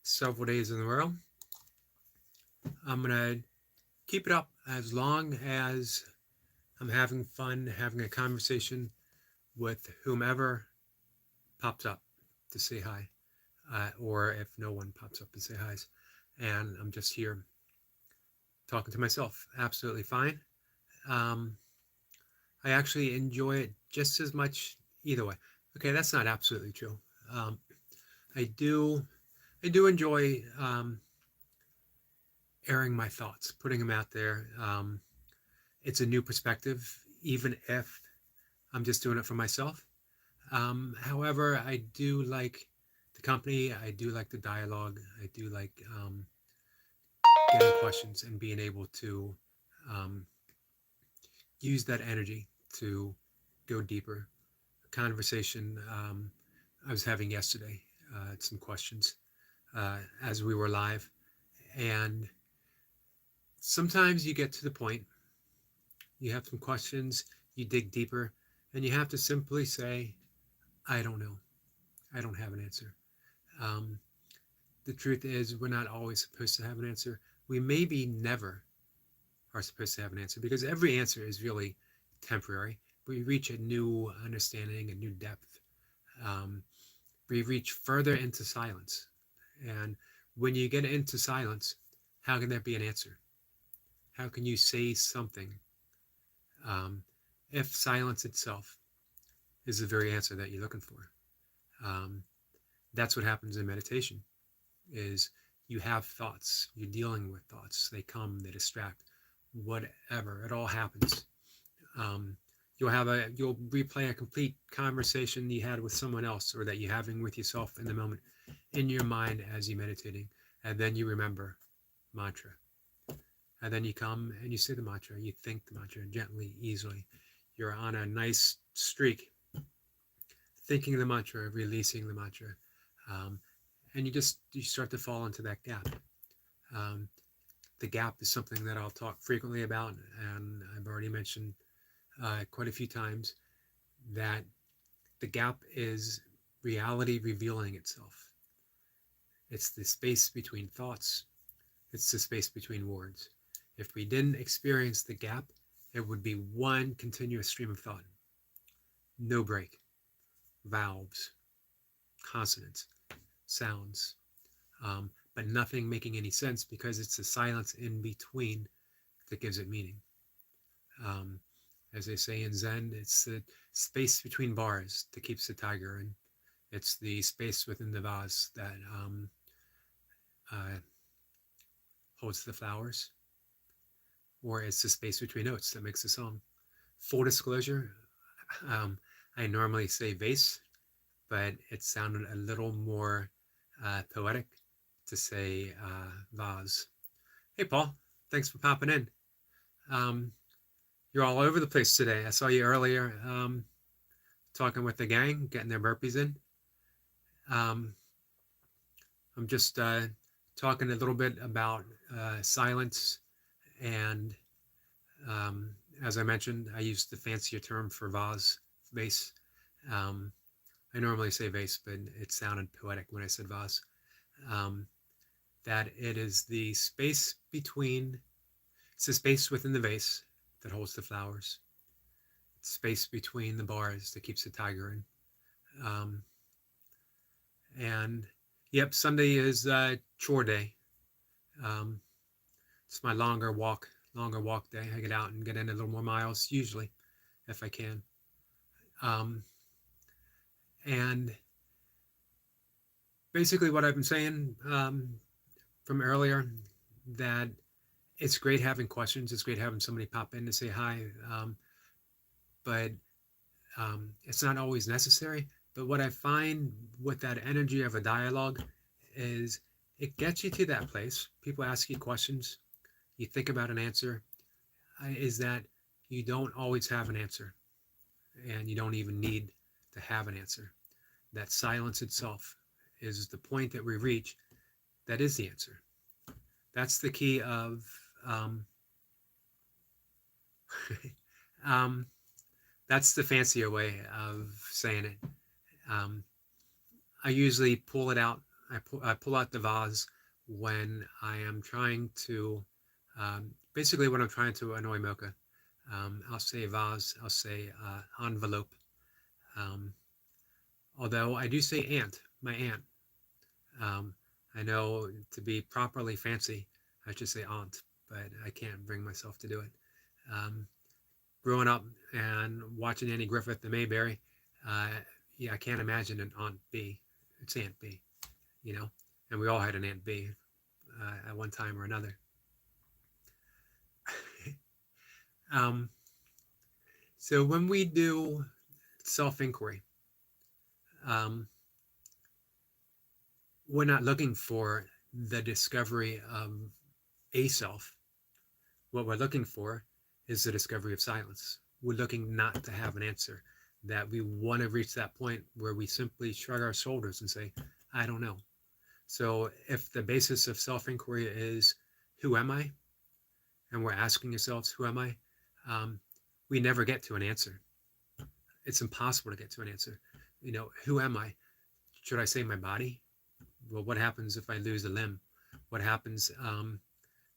several days in a row. I'm going to keep it up as long as I'm having fun having a conversation with whomever pops up to say hi, or if no one pops up and say hi's, and I'm just here talking to myself. Absolutely fine. Um, I actually enjoy it just as much either way. Okay, that's not absolutely true. Um, I do I do enjoy airing my thoughts, putting them out there. It's a new perspective, even if I'm just doing it for myself. However, I do like the company. I do like the dialogue. I do like getting questions and being able to um, use that energy to go deeper. A conversation I was having yesterday, some questions as we were live. And sometimes you get to the point, you have some questions, you dig deeper, and you have to simply say, I don't know. I don't have an answer. Um, the truth is, we're not always supposed to have an answer. We maybe never are supposed to have an answer because every answer is really temporary. We reach a new understanding, a new depth. Um, we reach further into silence. And when you get into silence, how can there be an answer? How can you say something um, if silence itself is the very answer that you're looking for? Um, that's what happens in meditation is you have thoughts, you're dealing with thoughts, they come, they distract, whatever, it all happens. um, you'll replay a complete conversation you had with someone else or that you're having with yourself in the moment in your mind as you're meditating, and then you remember mantra, and then you come and you say the mantra, you think the mantra gently, easily. You're on a nice streak, thinking the mantra, releasing the mantra, um, and you start to fall into that gap. um, the gap is something that I'll talk frequently about, and I've already mentioned quite a few times that the gap is reality revealing itself. It's the space between thoughts, it's the space between words. If we didn't experience the gap, it would be one continuous stream of thought, no break, vowels, consonants, sounds, but nothing making any sense because it's the silence in between that gives it meaning. Um, as they say in Zen, it's the space between bars that keeps the tiger, and it's the space within the vase that uh, holds the flowers, or it's the space between notes that makes the song. Full disclosure, um, I normally say vase, but it sounded a little more poetic to say vase. Hey, Paul, thanks for popping in. Um, you're all over the place today. I saw you earlier talking with the gang, getting their burpees in. Um, I'm just talking a little bit about silence. And as I mentioned, I use the fancier term for vase. Um, I normally say vase, but it sounded poetic when I said vase. Um, that it is the space between, it's the space within the vase that holds the flowers. It's space between the bars that keeps the tiger in. Um, and yep, Sunday is chore day. Um, it's my longer walk day. I get out and get in a little more miles usually if I can. Um, and basically what I've been saying from earlier, that it's great having questions. It's great having somebody pop in to say hi. But it's not always necessary. But what I find with that energy of a dialogue is it gets you to that place. People ask you questions. You think about an answer. Is that you don't always have an answer, and you don't even need to have an answer. That silence itself is the point that we reach. That is the answer. That's the key of um, that's the fancier way of saying it. I usually pull it out I pull out the vase when I am trying to, basically when I'm trying to annoy Mocha. I'll say vase, I'll say envelope. Um, Although I do say aunt, my aunt. Um, I know to be properly fancy, I should say aunt, but I can't bring myself to do it. Um, Growing up and watching Annie Griffith, The Mayberry, uh, yeah, I can't imagine an Aunt B. It's Aunt B, you know, and we all had an Aunt B at one time or another. um, so when we do self-inquiry, um, we're not looking for the discovery of a self. What we're looking for is the discovery of silence. We're looking not to have an answer, that we want to reach that point where we simply shrug our shoulders and say, I don't know. So if the basis of self-inquiry is, who am I? And we're asking ourselves, who am I? We never get to an answer. It's impossible to get to an answer. You know, who am I? Should I say my body? Well, what happens if I lose a limb? What happens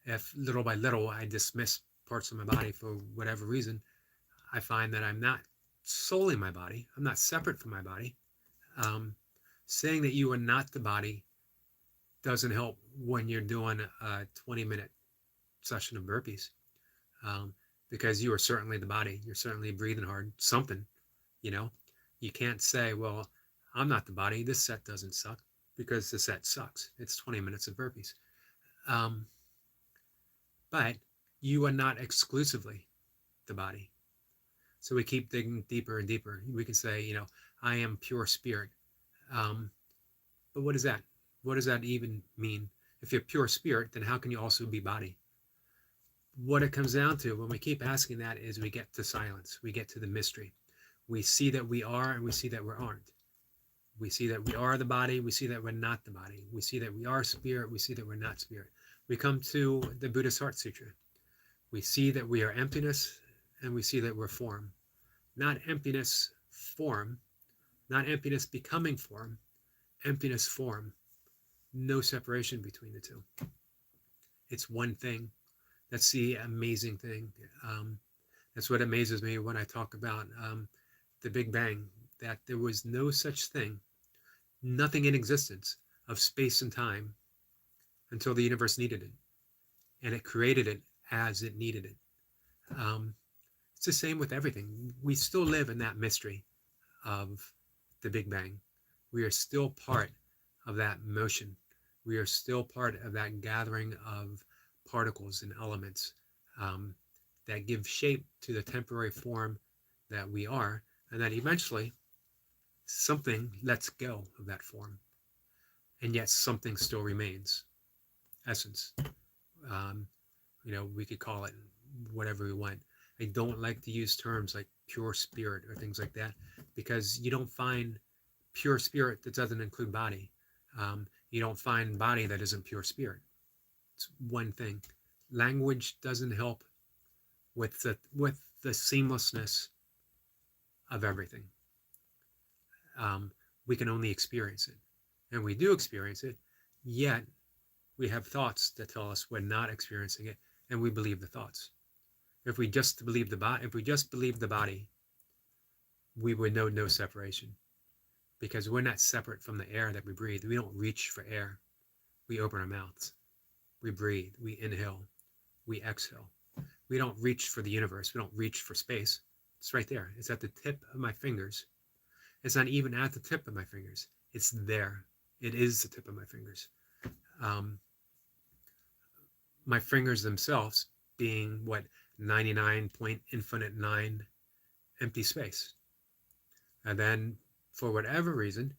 if little by little I dismiss parts of my body for whatever reason? I find that I'm not solely my body. I'm not separate from my body. Um, Saying that you are not the body doesn't help when you're doing a 20-minute session of burpees, um, because you are certainly the body. You're certainly breathing hard, something, you know. You can't say, well, I'm not the body. This set doesn't suck, because the set sucks. It's 20 minutes of burpees. Um, but you are not exclusively the body. So we keep digging deeper and deeper. We can say, you know, I am pure spirit. Um, but what is that? What does that even mean? If you're pure spirit, then how can you also be body? What it comes down to when we keep asking that is we get to silence. We get to the mystery. We see that we are and we see that we aren't. We see that we are the body. We see that we're not the body. We see that we are spirit. We see that we're not spirit. We come to the Buddhist Heart Sutra. We see that we are emptiness and we see that we're form. Not emptiness form, not emptiness becoming form, emptiness form. No separation between the two. It's one thing. That's the amazing thing. That's what amazes me when I talk about the Big Bang, that there was no such thing, nothing in existence of space and time until the universe needed it. And it created it as it needed it. Um, it's the same with everything. We still live in that mystery of the Big Bang. We are still part of that motion. We are still part of that gathering of particles and elements that give shape to the temporary form that we are, and that eventually something lets go of that form, and yet something still remains. Essence. Um, you know, we could call it whatever we want. I don't like to use terms like pure spirit or things like that, because you don't find pure spirit that doesn't include body. You don't find body that isn't pure spirit. It's one thing. Language doesn't help with the seamlessness of everything. We can only experience it, and we do experience it. Yet we have thoughts that tell us we're not experiencing it, and we believe the thoughts. If we just believe the body, we would know no separation, because we're not separate from the air that we breathe. We don't reach for air. We open our mouths. We breathe. We inhale. We exhale. We don't reach for the universe. We don't reach for space. It's right there. It's at the tip of my fingers. It's not even at the tip of my fingers. It's there. It is the tip of my fingers. My fingers themselves being what 99 point infinite 9 empty space. And then for whatever reason,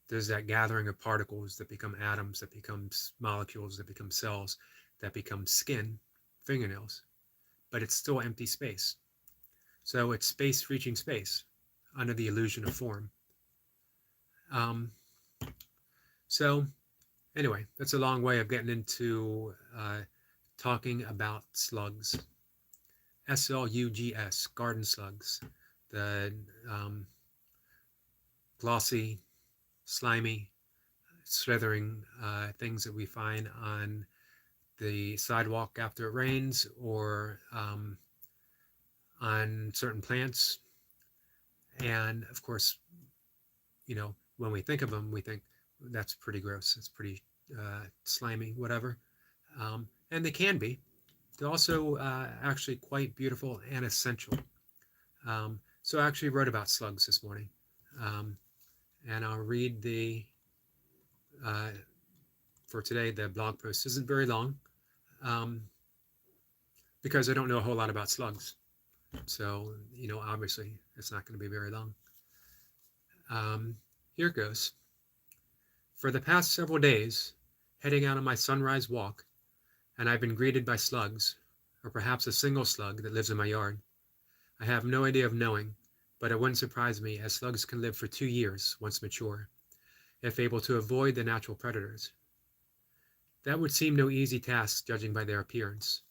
there's that gathering of particles that become atoms, that become molecules, that become cells, that become skin, fingernails, but it's still empty space. So it's space reaching space under the illusion of form. So anyway, that's a long way of getting into talking about slugs. SLUGS, garden slugs, the glossy, slimy, slithering things that we find on the sidewalk after it rains, or on certain plants. And of course, when we think of them, we think that's pretty gross. It's pretty slimy, whatever. And they can be. They're also actually quite beautiful and essential. So I actually wrote about slugs this morning. And I'll read for today, the blog post isn't very long, because I don't know a whole lot about slugs. So, obviously it's not going to be very long. Here goes. For the past several days, heading out on my sunrise walk, and I've been greeted by slugs, or perhaps a single slug that lives in my yard. I have no idea of knowing, but it wouldn't surprise me, as slugs can live for 2 years once mature, if able to avoid the natural predators. That would seem no easy task, judging by their appearance.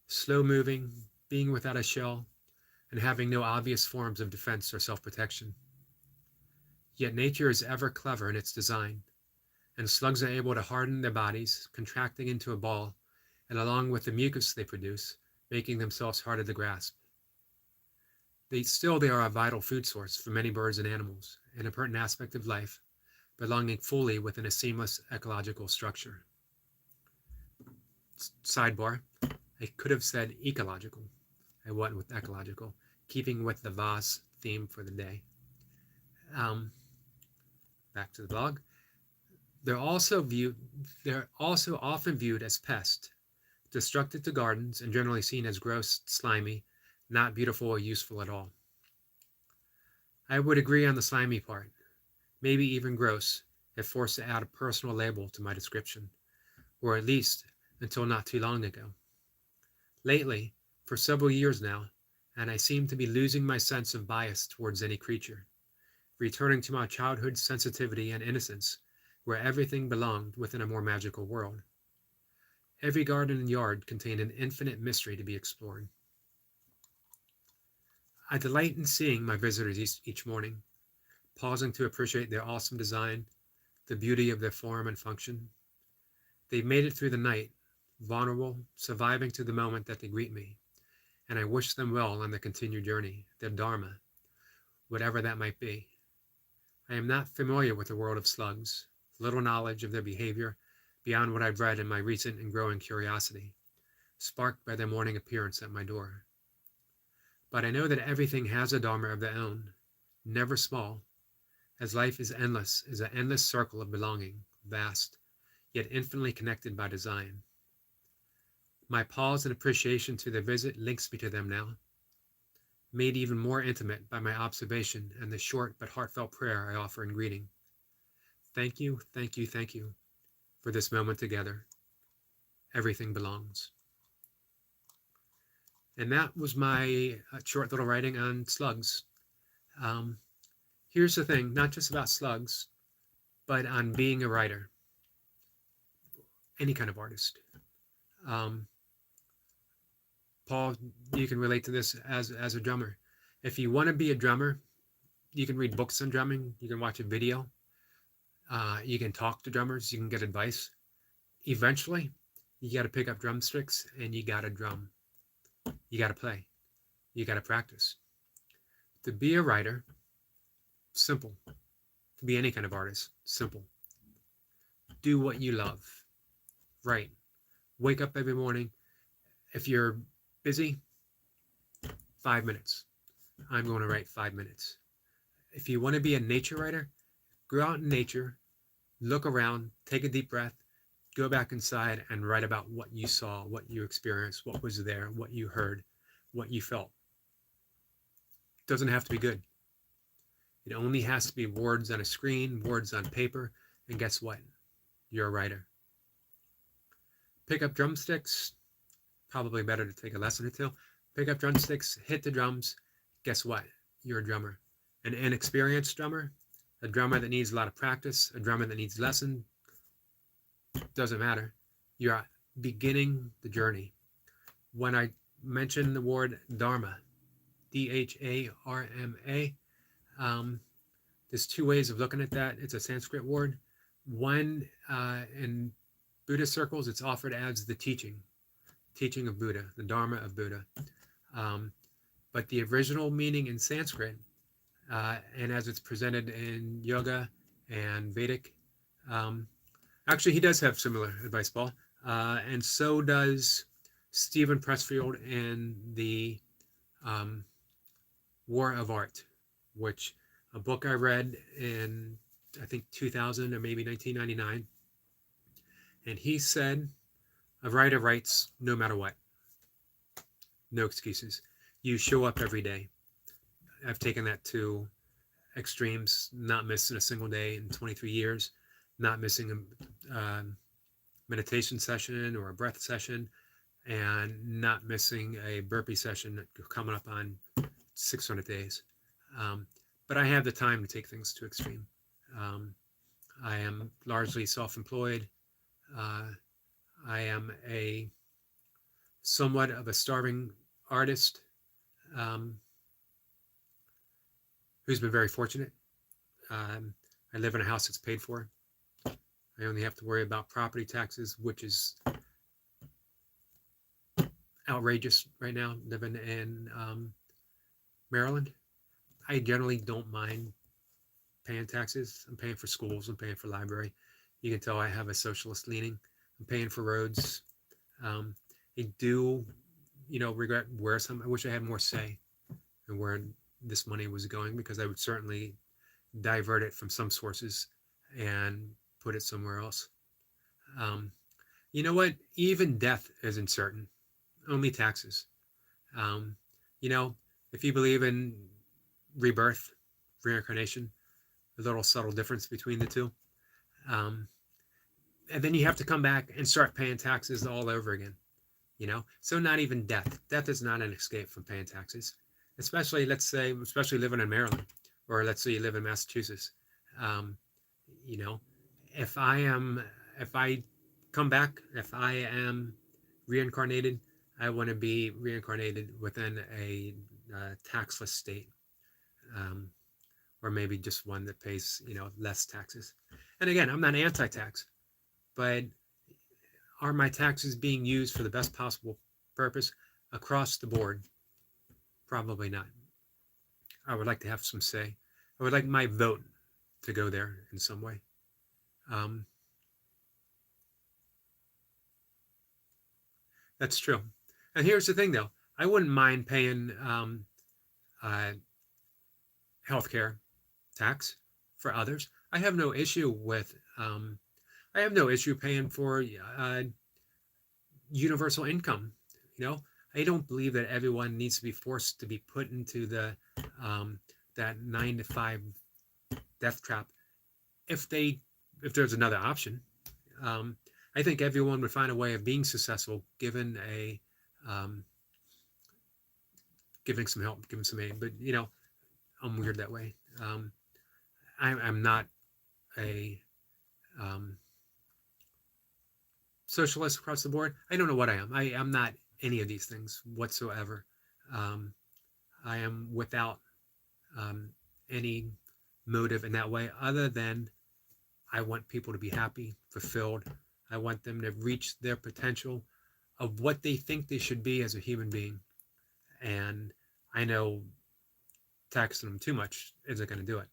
Slow-moving, being without a shell, and having no obvious forms of defense or self-protection. Yet nature is ever clever in its design, and slugs are able to harden their bodies, contracting into a ball, and along with the mucus they produce, making themselves harder to grasp. They are a vital food source for many birds and animals, an important aspect of life, belonging fully within a seamless ecological structure. Sidebar, I could have said ecological. I went with ecological, keeping with the vase theme for the day. Back to the blog. They're also often viewed as pests, destructive to gardens, and generally seen as gross, slimy, not beautiful or useful at all. I would agree on the slimy part, maybe even gross, if forced to add a personal label to my description, or at least until not too long ago. Lately, for several years now, and I seem to be losing my sense of bias towards any creature, returning to my childhood sensitivity and innocence, where everything belonged within a more magical world. Every garden and yard contained an infinite mystery to be explored. I delight in seeing my visitors each morning, pausing to appreciate their awesome design, the beauty of their form and function. They've made it through the night, vulnerable, surviving to the moment that they greet me, and I wish them well on their continued journey, their dharma, whatever that might be. I am not familiar with the world of slugs, little knowledge of their behavior beyond what I've read in my recent and growing curiosity, sparked by their morning appearance at my door. But I know that everything has a dharma of their own, never small, as life is an endless circle of belonging, vast, yet infinitely connected by design. My pause and appreciation to their visit links me to them now, made even more intimate by my observation and the short but heartfelt prayer I offer in greeting. Thank you, thank you, thank you for this moment together. Everything belongs. And that was my short little writing on slugs. Here's the thing, not just about slugs, but on being a writer, any kind of artist. Paul, you can relate to this as a drummer. If you want to be a drummer, you can read books on drumming, you can watch a video, you can talk to drummers, you can get advice. Eventually, you got to pick up drumsticks and you got to drum. You got to play. You got to practice. To be a writer, simple. To be any kind of artist, simple. Do what you love. Write. Wake up every morning. If you're busy, 5 minutes. I'm going to write 5 minutes. If you want to be a nature writer, go out in nature, look around, take a deep breath, go back inside and write about what you saw, what you experienced, what was there, what you heard, what you felt. It doesn't have to be good. It only has to be words on a screen, words on paper, and guess what? You're a writer. Pick up drumsticks. Probably better to take a lesson or two. Pick up drumsticks, hit the drums. Guess what? You're a drummer. An inexperienced drummer, a drummer that needs a lot of practice, a drummer that needs lesson, doesn't matter. You're beginning the journey. When I mention the word dharma, D-H-A-R-M-A, there's two ways of looking at that. It's a Sanskrit word. One, in Buddhist circles, it's offered as the teaching of Buddha, the Dharma of Buddha. Um, but the original meaning in Sanskrit, and as it's presented in yoga and Vedic, um, actually, he does have similar advice, Paul, and so does Stephen Pressfield in the um, War of Art, which a book I read in I think 2000 or maybe 1999, and he said a writer writes no matter what, no excuses. You show up every day. I've taken that to extremes, not missing a single day in 23 years, not missing a meditation session or a breath session, and not missing a burpee session coming up on 600 days. But I have the time to take things to extreme. I am largely self-employed. I am a somewhat of a starving artist who's been very fortunate. I live in a house that's paid for. I only have to worry about property taxes, which is outrageous right now, living in Maryland. I generally don't mind paying taxes. I'm paying for schools. I'm paying for library. You can tell I have a socialist leaning. I'm paying for roads. I do, regret where some. I wish I had more say in where this money was going, because I would certainly divert it from some sources and put it somewhere else. You know what? Even death isn't certain. Only taxes. Um, if you believe in rebirth, reincarnation, a little subtle difference between the two. And then you have to come back and start paying taxes all over again. So not even death. Death is not an escape from paying taxes. Especially, let's say, living in Maryland, or let's say you live in Massachusetts. You know, if I come back, if I am reincarnated, I want to be reincarnated within a taxless state, or maybe just one that pays, less taxes. And again, I'm not anti-tax, but are my taxes being used for the best possible purpose across the board? Probably not. I would like to have some say. I would like my vote to go there in some way. That's true. And here's the thing, though. I wouldn't mind paying healthcare tax for others. I have no issue with. I have no issue paying for universal income. I don't believe that everyone needs to be forced to be put into the that 9 to 5 death trap. If there's another option, I think everyone would find a way of being successful, given giving some help, giving some aid. But I'm weird that way. I'm not a socialist across the board. I don't know what I am. I'm not any of these things whatsoever. I am without any motive in that way, other than I want people to be happy, fulfilled. I want them to reach their potential of what they think they should be as a human being. And I know taxing them too much isn't going to do it.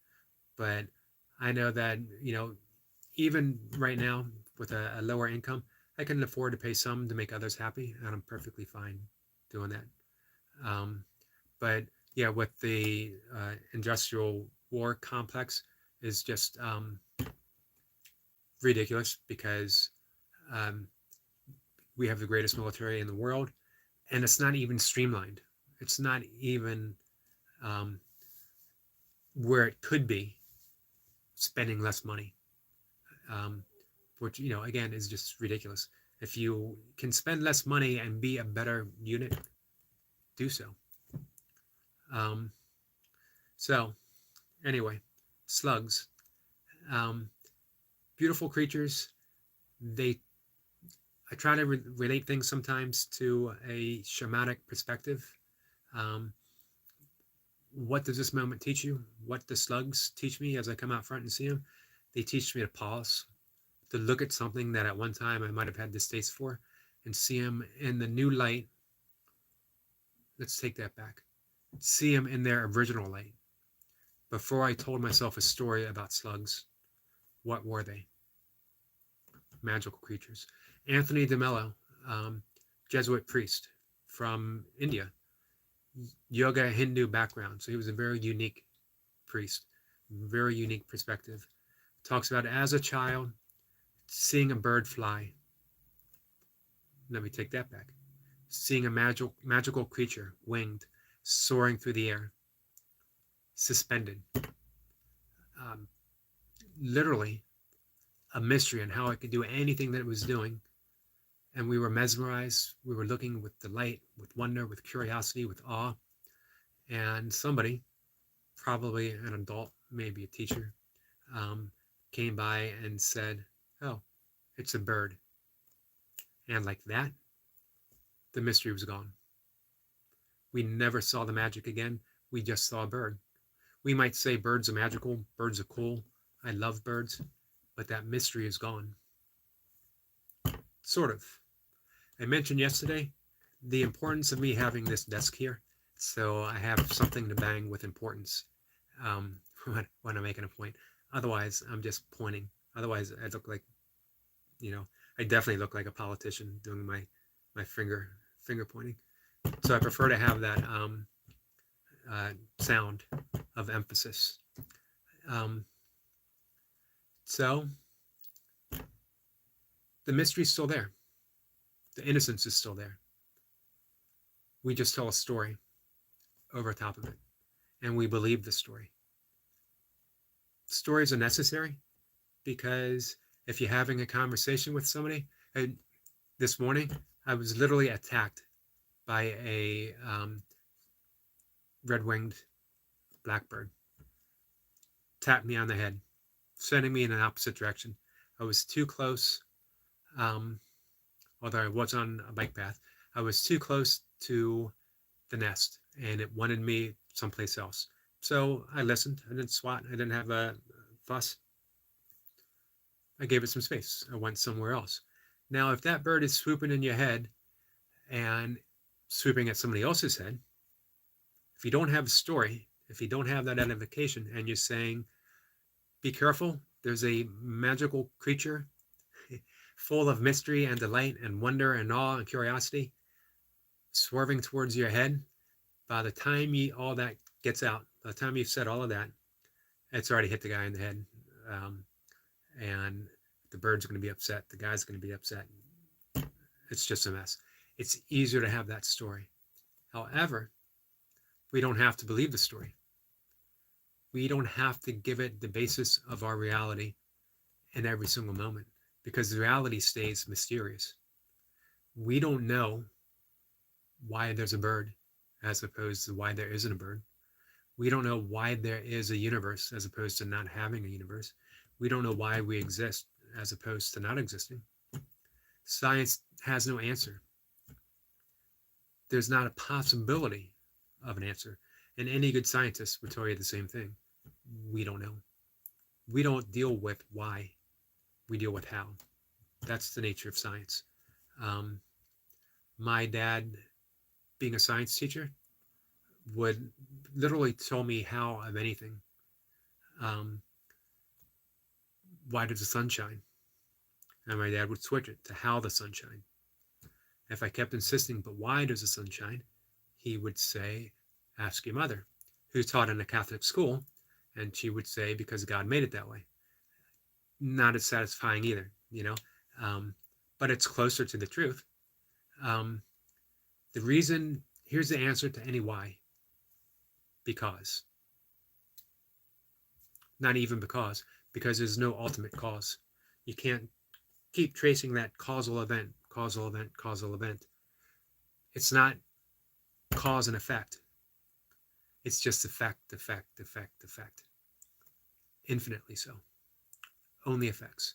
But I know that, even right now with a lower income, I can afford to pay some to make others happy, and I'm perfectly fine doing that. But yeah, with the industrial war complex is just ridiculous, because we have the greatest military in the world, and it's not even streamlined. It's not even where it could be, spending less money, which, again, is just ridiculous. If you can spend less money and be a better unit, do so. So anyway, slugs, beautiful creatures. I try to relate things sometimes to a shamanic perspective. What does this moment teach you? What the slugs teach me as I come out front and see them? They teach me to pause. to look at something that at one time I might have had distaste for and see them in the new light. Let's take that back. See them in their original light. Before I told myself a story about slugs, what were they? Magical creatures. Anthony de Mello, Jesuit priest from India, yoga Hindu background. So he was a very unique priest, very unique perspective. Talks about as a child, seeing a bird fly. Let me take that back. Seeing a magical creature, winged, soaring through the air, suspended. Literally a mystery on how it could do anything that it was doing. And we were mesmerized. We were looking with delight, with wonder, with curiosity, with awe. And somebody, probably an adult, maybe a teacher, came by and said, "Oh, it's a bird." And like that, the mystery was gone. We never saw the magic again. We just saw a bird. We might say birds are magical, birds are cool. I love birds, but that mystery is gone. Sort of. I mentioned yesterday the importance of me having this desk here, so I have something to bang with importance when I'm making a point. Otherwise, I'm just pointing. Otherwise, I look like, I definitely look like a politician doing my finger pointing. So I prefer to have that sound of emphasis. So the mystery's still there. The innocence is still there. We just tell a story over top of it, and we believe the story. Stories are necessary because if you're having a conversation with somebody, this morning I was literally attacked by a red-winged blackbird. Tapped me on the head, sending me in an opposite direction. I was too close, although I was on a bike path. I was too close to the nest, and it wanted me someplace else. So I listened. I didn't swat. I didn't have a fuss. I gave it some space. I went somewhere else. Now, if that bird is swooping in your head and swooping at somebody else's head, if you don't have a story, if you don't have that identification, and you're saying, be careful, there's a magical creature full of mystery and delight and wonder and awe and curiosity swerving towards your head, by the time all that gets out, by the time you've said all of that, it's already hit the guy in the head. And the bird's going to be upset. The guy's going to be upset. It's just a mess. It's easier to have that story. However, we don't have to believe the story. We don't have to give it the basis of our reality in every single moment, because the reality stays mysterious. We don't know why there's a bird as opposed to why there isn't a bird. We don't know why there is a universe as opposed to not having a universe. We don't know why we exist as opposed to not existing. Science has no answer. There's not a possibility of an answer. And any good scientist would tell you the same thing. We don't know. We don't deal with why. We deal with how. That's the nature of science. My dad, being a science teacher, would literally tell me how of anything. Why does the sun shine? And my dad would switch it to how the sun shines. If I kept insisting, but why does the sun shine? He would say, ask your mother, who taught in a Catholic school, and she would say, because God made it that way. Not as satisfying either, but it's closer to the truth. The reason, here's the answer to any why. Because. Not even because there's no ultimate cause. You can't keep tracing that causal event. It's not cause and effect. It's just effect. Infinitely so. Only effects.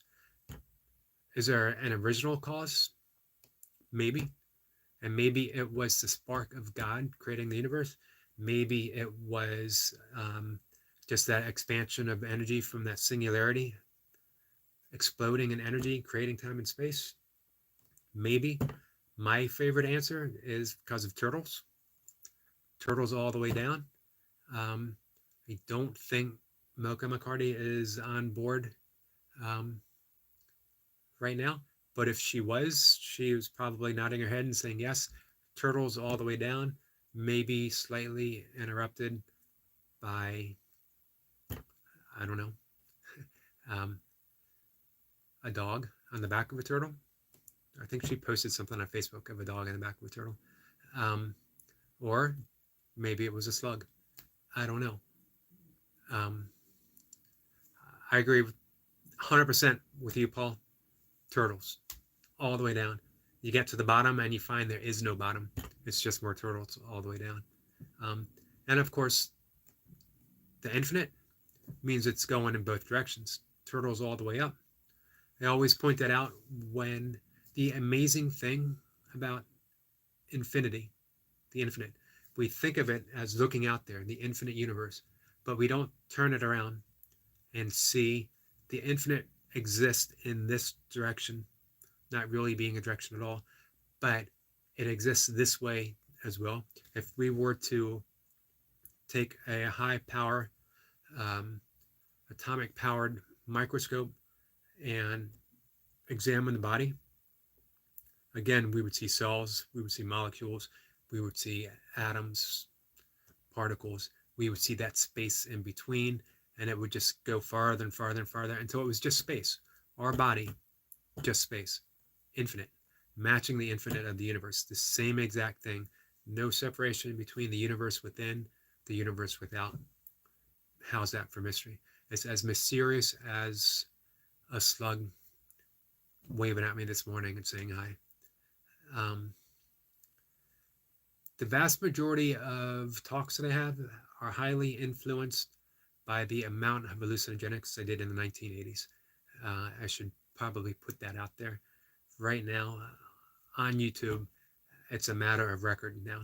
Is there an original cause? Maybe. And maybe it was the spark of God creating the universe. Maybe it was just that expansion of energy from that singularity. exploding in energy, creating time and space? Maybe. My favorite answer is because of turtles. Turtles all the way down. Um, I don't think Mocha McCarty is on board um, right now. But if she was probably nodding her head and saying yes. Turtles all the way down, maybe slightly interrupted by, I don't know, um, a dog on the back of a turtle. I think she posted something on Facebook of a dog on the back of a turtle. Um, or maybe it was a slug. I don't know. Um, I agree 100% with you, Paul. Turtles all the way down. You get to the bottom and you find there is no bottom. It's just more turtles all the way down. Um, and of course, the infinite means it's going in both directions. Turtles all the way up. I always point that out when the amazing thing about infinity, the infinite, we think of it as looking out there, the infinite universe, but we don't turn it around and see the infinite exists in this direction, not really being a direction at all, but it exists this way as well. If we were to take a high power, atomic powered microscope and examine the body, again, we would see cells, we would see molecules, we would see atoms, particles, we would see that space in between, and it would just go farther and farther and farther until it was just space. Our body, just space, infinite, matching the infinite of the universe, the same exact thing, no separation between the universe within, the universe without. How's that for mystery? It's as mysterious as a slug waving at me this morning and saying hi. The vast majority of talks that I have are highly influenced by the amount of hallucinogenics I did in the 1980s. I should probably put that out there. Right now, on YouTube, it's a matter of record now.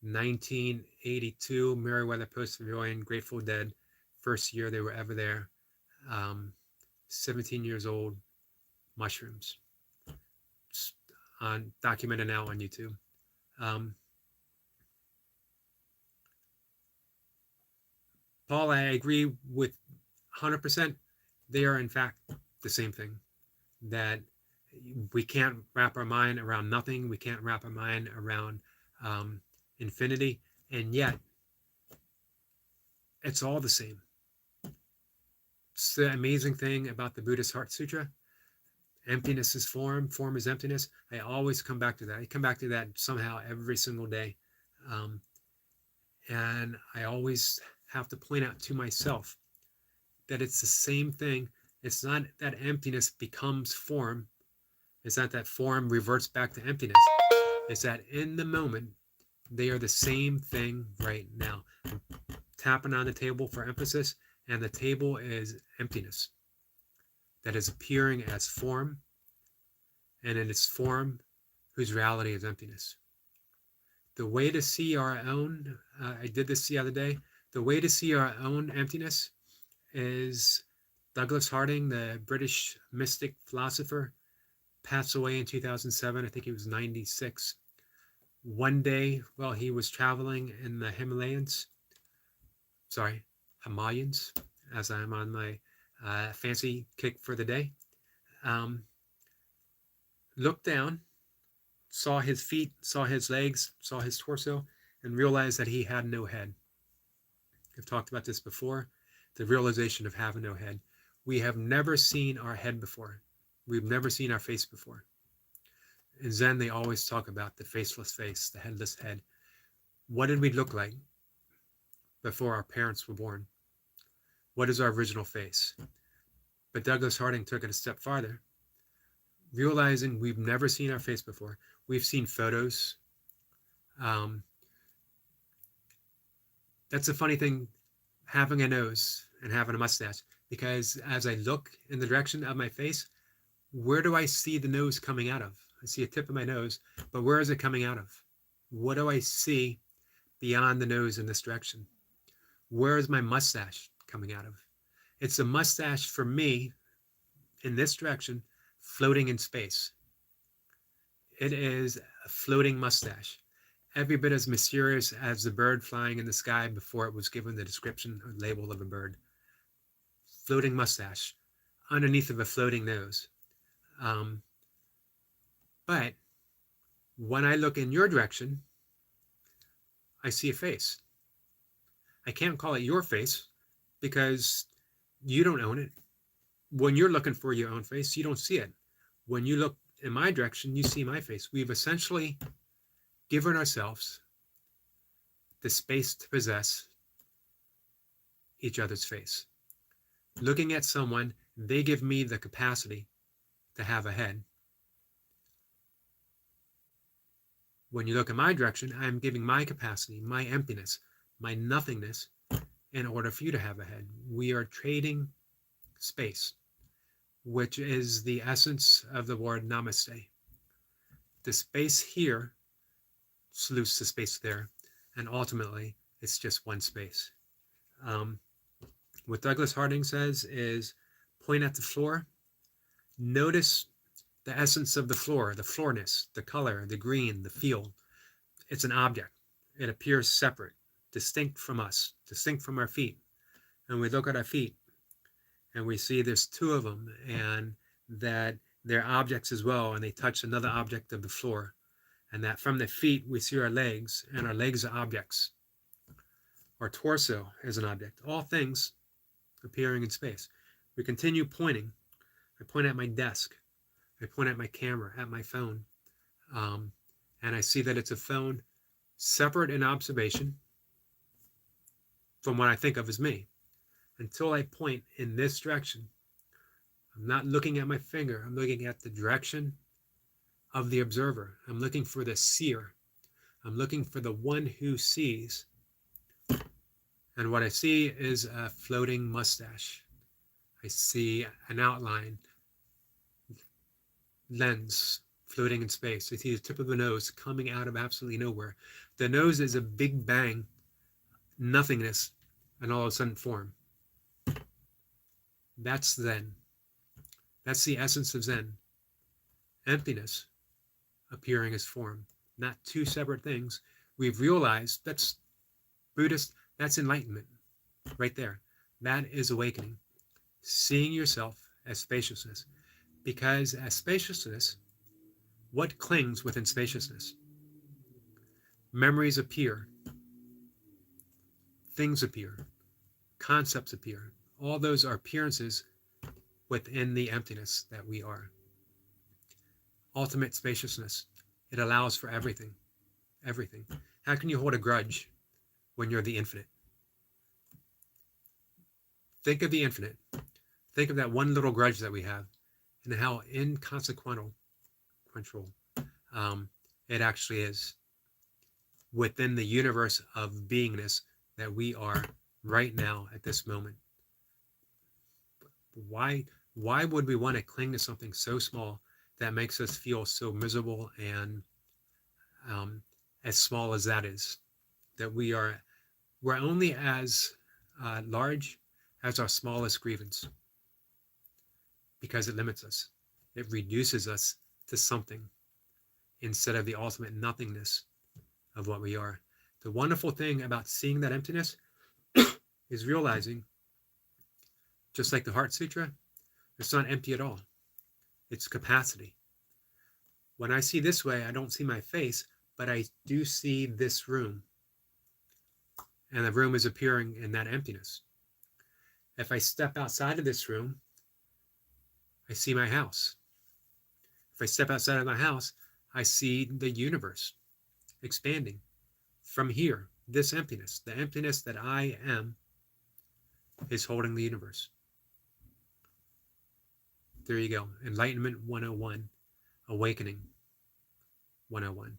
1982, Meriwether Post Pavilion, Grateful Dead, first year they were ever there. 17 years old, mushrooms. It's documented now on YouTube. Paul, I agree with 100%. They are, in fact, the same thing. That we can't wrap our mind around nothing. We can't wrap our mind around infinity. And yet, it's all the same. It's the amazing thing about the Buddhist Heart Sutra. Emptiness is form, form is emptiness. I always come back to that. I come back to that somehow every single day. And I always have to point out to myself that it's the same thing. It's not that emptiness becomes form. It's not that form reverts back to emptiness. It's that in the moment, they are the same thing right now. I'm tapping on the table for emphasis, and the table is emptiness that is appearing as form, and in its form, whose reality is emptiness. The way to see our own, I did this the other day, the way to see our own emptiness is Douglas Harding, the British mystic philosopher, passed away in 2007. I think he was 96. One day, while he was traveling in the Himalayas, as I'm on my fancy kick for the day, looked down, saw his feet, saw his legs, saw his torso, and realized that he had no head. I've talked about this before, the realization of having no head. We have never seen our head before. We've never seen our face before. In Zen, they always talk about the faceless face, the headless head. What did we look like before our parents were born? What is our original face? But Douglas Harding took it a step farther, realizing we've never seen our face before. We've seen photos. That's a funny thing, having a nose and having a mustache, because as I look in the direction of my face, where do I see the nose coming out of? I see a tip of my nose, but where is it coming out of? What do I see beyond the nose in this direction? Where is my mustache coming out of? It's a mustache for me in this direction, floating in space. It is a floating mustache, every bit as mysterious as the bird flying in the sky before it was given the description or label of a bird. Floating mustache, underneath of a floating nose. But when I look in your direction, I see a face. I can't call it your face because you don't own it. When you're looking for your own face, you don't see it. When you look in my direction, you see my face. We've essentially given ourselves the space to possess each other's face. Looking at someone, they give me the capacity to have a head. When you look in my direction, I'm giving my capacity, my emptiness, my nothingness in order for you to have a head. We are trading space, which is the essence of the word namaste. The space here salutes the space there, and ultimately it's just one space. What Douglas Harding says is point at the floor, notice the essence of the floor, the floorness, the color, the green, the feel. It's an object. It appears separate, distinct from us, distinct from our feet. And we look at our feet and we see there's two of them and that they're objects as well, and they touch another object of the floor. And that from the feet we see our legs, and our legs are objects. Our torso is an object. All things appearing in space. We continue pointing. I point at my desk. I point at my camera, at my phone, and I see that it's a phone separate in observation from what I think of as me. Until I point in this direction, I'm not looking at my finger. I'm looking at the direction of the observer. I'm looking for the seer. I'm looking for the one who sees. And what I see is a floating mustache. I see an outline, lens floating in space. I see the tip of the nose coming out of absolutely nowhere. The nose is a big bang, nothingness, and all of a sudden form. That's Zen. That's the essence of Zen. Emptiness appearing as form, not two separate things. We've realized that's Buddhist, that's enlightenment right there. That is awakening. Seeing yourself as spaciousness. Because as spaciousness, what clings within spaciousness? Memories appear. Things appear. Concepts appear. All those are appearances within the emptiness that we are. Ultimate spaciousness. It allows for everything. Everything. How can you hold a grudge when you're the infinite? Think of the infinite. Think of that one little grudge that we have and how inconsequential it actually is within the universe of beingness that we are right now at this moment. Why would we want to cling to something so small that makes us feel so miserable and as small as that is? That we're only as large as our smallest grievance, because it limits us. It reduces us to something instead of the ultimate nothingness of what we are. The wonderful thing about seeing that emptiness is realizing, just like the Heart Sutra, it's not empty at all. It's capacity. When I see this way, I don't see my face, but I do see this room. And the room is appearing in that emptiness. If I step outside of this room, I see my house. If I step outside of my house, I see the universe expanding. From here, this emptiness, the emptiness that I am, is holding the universe. There you go. Enlightenment 101. Awakening 101.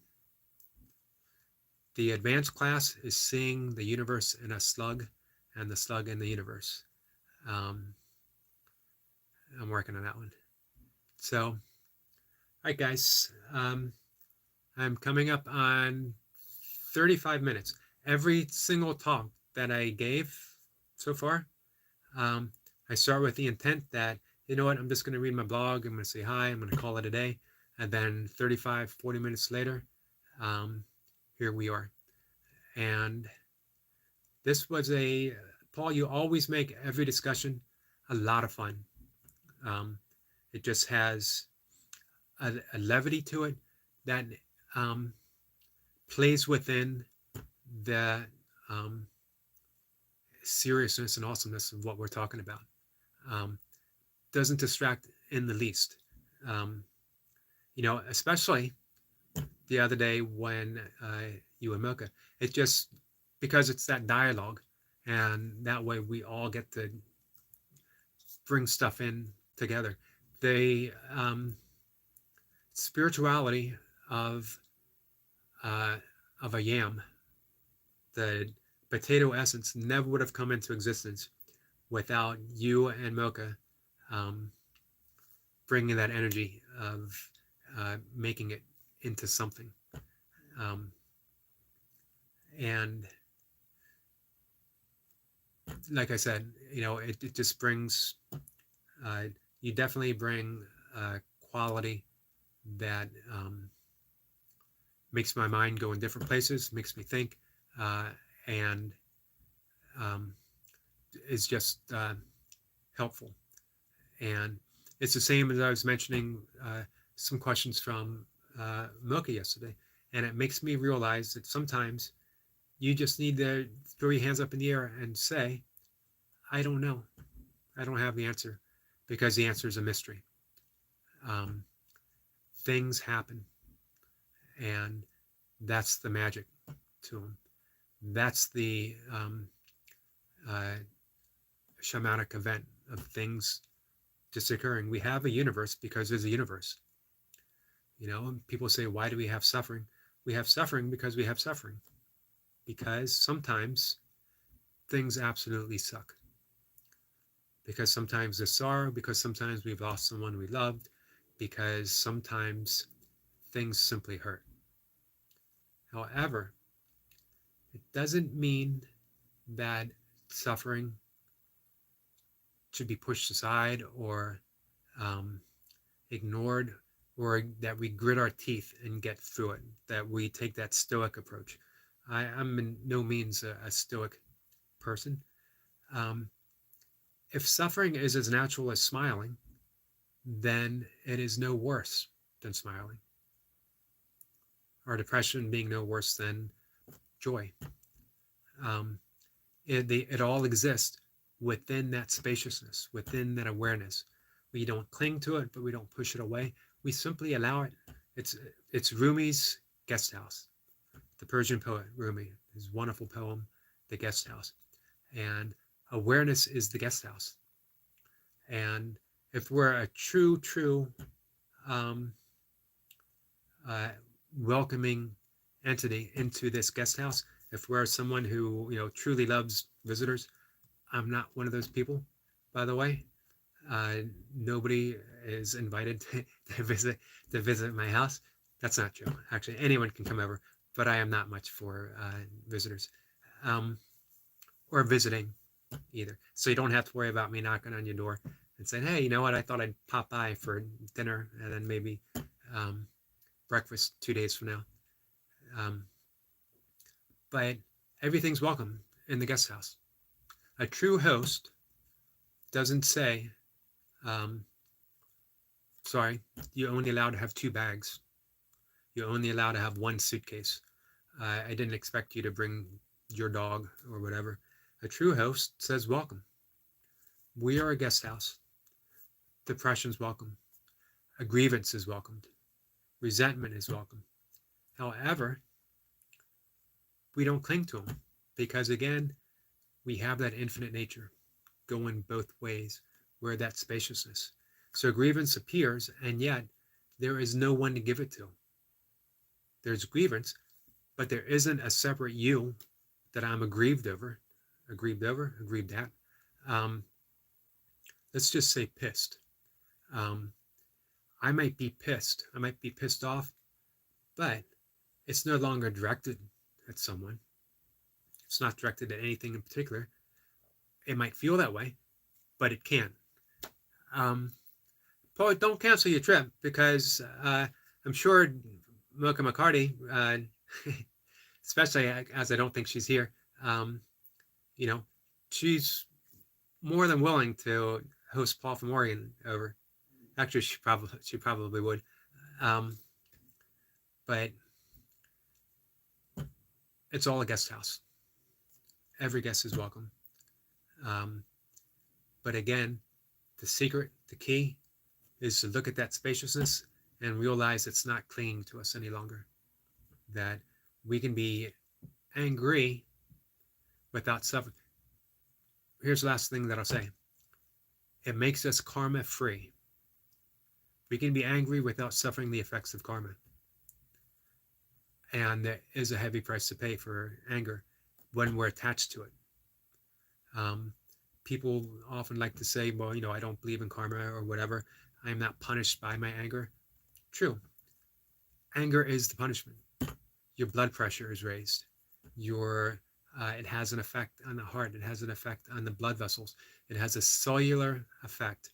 The advanced class is seeing the universe in a slug and the slug in the universe. I'm working on that one. So, all right, guys. I'm coming up on 35 minutes. Every single talk that I gave so far, I start with the intent that you know what, I'm just going to read my blog. I'm going to say hi. I'm going to call it a day. And then 35, 40 minutes later, here we are. And this was Paul, you always make every discussion a lot of fun. It just has a levity to it that plays within the seriousness and awesomeness of what we're talking about. Doesn't distract in the least. Especially the other day when you and Milka, it just, because it's that dialogue, and that way we all get to bring stuff in together. The spirituality of a yam, the potato essence, never would have come into existence without you and Milka bringing that energy of making it into something. And like I said, it just brings, you definitely bring quality that makes my mind go in different places, makes me think, and is just helpful. And it's the same as I was mentioning some questions from Milka yesterday, and it makes me realize that sometimes you just need to throw your hands up in the air and say, I don't know. I don't have the answer, because the answer is a mystery. Things happen, and that's the magic to them. That's the shamanic event of things just occurring. We have a universe because there's a universe. People say, why do we have suffering? We have suffering because we have suffering. Because sometimes things absolutely suck. Because sometimes there's sorrow, because sometimes we've lost someone we loved, because sometimes things simply hurt. However, it doesn't mean that suffering should be pushed aside or ignored, or that we grit our teeth and get through it, that we take that stoic approach. I'm in no means a stoic person. If suffering is as natural as smiling, then it is no worse than smiling. Or depression being no worse than joy. It all exists within that spaciousness, within that awareness. We don't cling to it, but we don't push it away. We simply allow it. It's Rumi's Guest House, the Persian poet Rumi, his wonderful poem, The Guest House. And awareness is the guest house. And if we're a true welcoming entity into this guest house, if we're someone who truly loves visitors, I'm not one of those people, by the way. Nobody is invited to visit my house. That's not true. Actually, anyone can come over, but I am not much for visitors or visiting either. So you don't have to worry about me knocking on your door and saying, hey, you know what, I thought I'd pop by for dinner and then maybe breakfast 2 days from now. But everything's welcome in the guest house. A true host doesn't say, sorry, you're only allowed to have 2 bags. You're only allowed to have 1 suitcase. I didn't expect you to bring your dog or whatever. A true host says, welcome. We are a guest house. Depression's welcome. A grievance is welcomed. Resentment is welcome. However, we don't cling to them because, again, we have that infinite nature going both ways. We're that spaciousness. So grievance appears, and yet there is no one to give it to. There's grievance, but there isn't a separate you that I'm aggrieved at. Let's just say pissed. I might be pissed. I might be pissed off, but it's no longer directed at someone. It's not directed at anything in particular. It might feel that way, but it can't. Paul, don't cancel your trip because I'm sure mccarty, especially as I don't think she's here, um, you know, she's more than willing to host Paul from Oregon over. Actually, she probably would. Um, but it's all a guest house. Every guest is welcome. Um, but again, the secret, the key, is to look at that spaciousness and realize it's not clinging to us any longer. That we can be angry without suffering. Here's the last thing that I'll say. It makes us karma free. We can be angry without suffering the effects of karma. And there is a heavy price to pay for anger when we're attached to it. People often like to say, well, I don't believe in karma or whatever. I'm not punished by my anger. True. Anger is the punishment. Your blood pressure is raised. It has an effect on the heart. It has an effect on the blood vessels. It has a cellular effect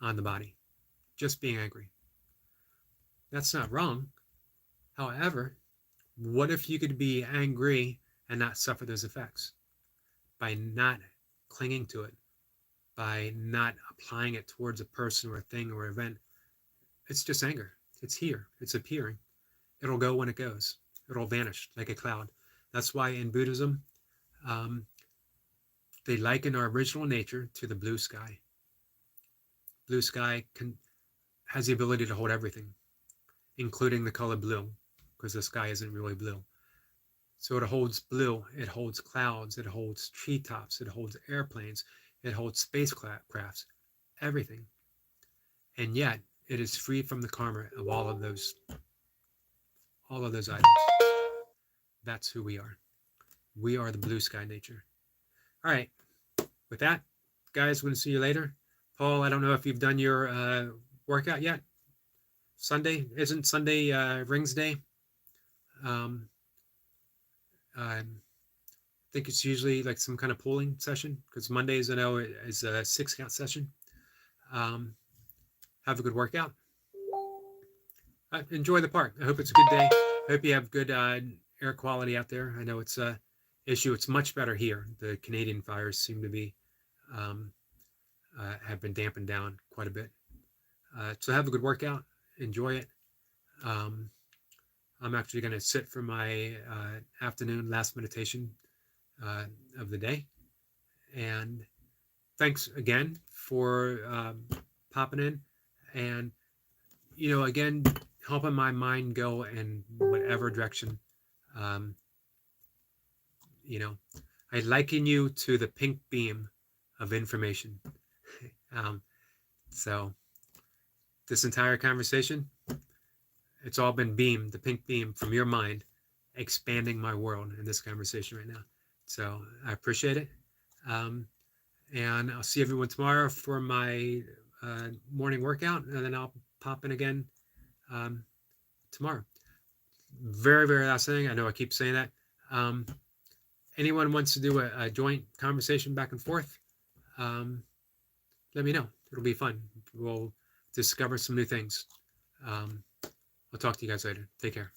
on the body. Just being angry. That's not wrong. However, what if you could be angry and not suffer those effects? By not clinging to it, by not applying it towards a person or a thing or event. It's just anger. It's here. It's appearing. It'll go when it goes. It'll vanish like a cloud. That's why in Buddhism, they liken our original nature to the blue sky. Blue sky has the ability to hold everything, including the color blue, because the sky isn't really blue. So it holds blue, it holds clouds, it holds treetops, it holds airplanes, it holds spacecrafts, everything. And yet it is free from the karma of all of those items. That's who we are. We are the blue sky nature. All right. With that, guys, we'll see you later. Paul, I don't know if you've done your workout yet. Isn't Sunday Rings Day? I think it's usually like some kind of pulling session because Mondays, I know, is a 6-count session. Have a good workout. Enjoy the park. I hope it's a good day. I hope you have good air quality out there. I know it's an issue. It's much better here. The Canadian fires seem to be have been dampened down quite a bit. So have a good workout. Enjoy it. I'm actually going to sit for my afternoon last meditation of the day. And thanks again for popping in and, again, helping my mind go in whatever direction. I liken you to the pink beam of information. So this entire conversation, it's all been beamed, the pink beam from your mind, expanding my world in this conversation right now. So I appreciate it. And I'll see everyone tomorrow for my morning workout, and then I'll pop in again tomorrow. Very, very last thing. I know I keep saying that. Anyone wants to do a joint conversation back and forth, let me know. It'll be fun. We'll discover some new things. I'll talk to you guys later. Take care.